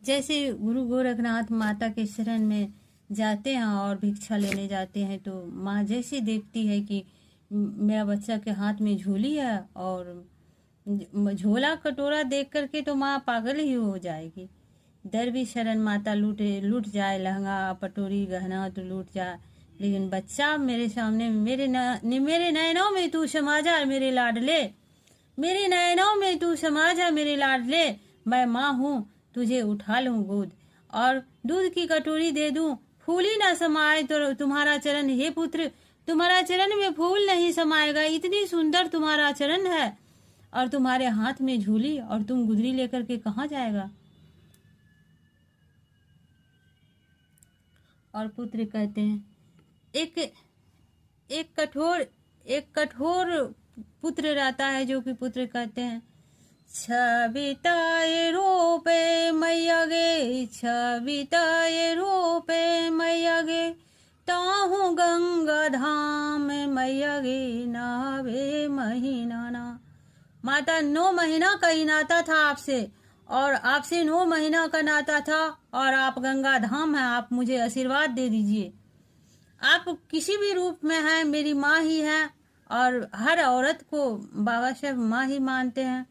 जैसे गुरु गोरखनाथ माता के शरण में जाते हैं और भिक्षा लेने जाते हैं, तो माँ जैसे देखती है कि मेरा बच्चा के हाथ में झोली है, और झोला कटोरा देख करके तो माँ पागल ही हो जाएगी। दर भी शरण माता लूट जाए, लहंगा पटोरी गहना तो लूट जाए, लेकिन बच्चा मेरे सामने मेरे नैनों में तू समा जा मेरे लाडले, मेरे नैनों में तू समा जा मेरे लाडले, मैं माँ हूँ तुझे उठा लूं गोद, और दूध की कटोरी दे दूं, फूल ही ना समाए तो तुम्हारा चरण, हे पुत्र तुम्हारा चरण में फूल नहीं समाएगा, इतनी सुंदर तुम्हारा चरण है, और तुम्हारे हाथ में झूली, और तुम गुदरी लेकर के कहाँ जाएगा। और पुत्र कहते हैं, एक एक कठोर पुत्र रहता है, जो कि पुत्र कहते हैं, छविताए रूपे मैया गे, छविताए रूपे मैया गे, ताहू गंगा धाम मैया गे, नावे महीना ना। माता 9 महीना का ही नाता था आपसे, और आपसे 9 महीना का नाता था, और आप गंगा धाम हैं, आप मुझे आशीर्वाद दे दीजिए। आप किसी भी रूप में हैं, मेरी माँ ही है, और हर औरत को बाबा साहब माँ ही मानते हैं,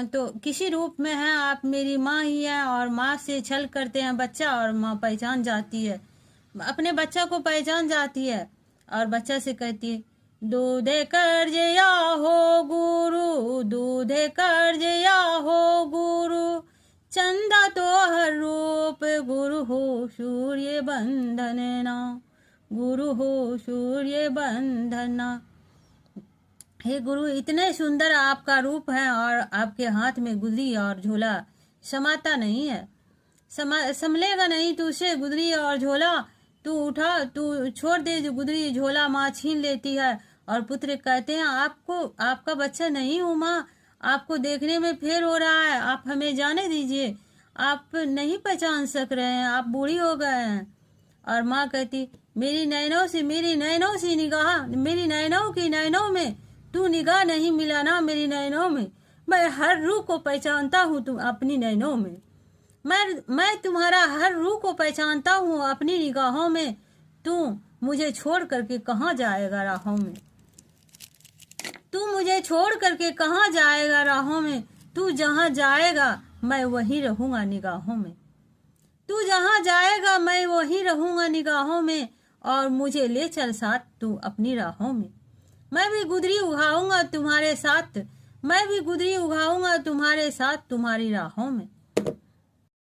तो किसी रूप में हैं आप, मेरी माँ ही है, और माँ से छल करते हैं बच्चा, और माँ पहचान जाती है, अपने बच्चा को पहचान जाती है, और बच्चा से कहती है, दूधे कर्ज या हो गुरु, दूधे कर्ज या हो गुरु, चंदा तो हर रूप गुरु हो सूर्य बंधन ना, गुरु हो सूर्य बंधन ना। हे गुरु, इतने सुंदर आपका रूप है, और आपके हाथ में गुदरी और झोला समाता नहीं है, संभलेगा नहीं तुझसे गुदरी और झोला, तू उठा, तू छोड़ दे जो गुदरी झोला, माँ छीन लेती है। और पुत्र कहते हैं, आपको आपका बच्चा नहीं हूँ माँ, आपको देखने में फेर हो रहा है, आप हमें जाने दीजिए, आप नहीं पहचान सक रहे हैं, आप बूढ़ी हो गए हैं। और माँ कहती, मेरी नैनों से निगाह, मेरी नैनों की नैनों में तू निगाह नहीं मिलाना, मेरी नैनों में मैं हर रूह को पहचानता हूँ, तुम अपनी नैनों में, मैं तुम्हारा हर रूह को पहचानता हूँ अपनी निगाहों में, तू मुझे छोड़ करके कहाँ जाएगा राहों में, तू मुझे छोड़ करके कहाँ जाएगा राहों में, तू जहाँ जाएगा मैं वहीं रहूंगा निगाहों में, तू जहाँ जाएगा मैं वहीं रहूंगा निगाहों में, और मुझे ले चल साथ तू अपनी राहों में, मैं भी गुदरी उगाऊंगा तुम्हारे साथ, मैं भी गुदरी उगाऊंगा तुम्हारे साथ तुम्हारी राहों में।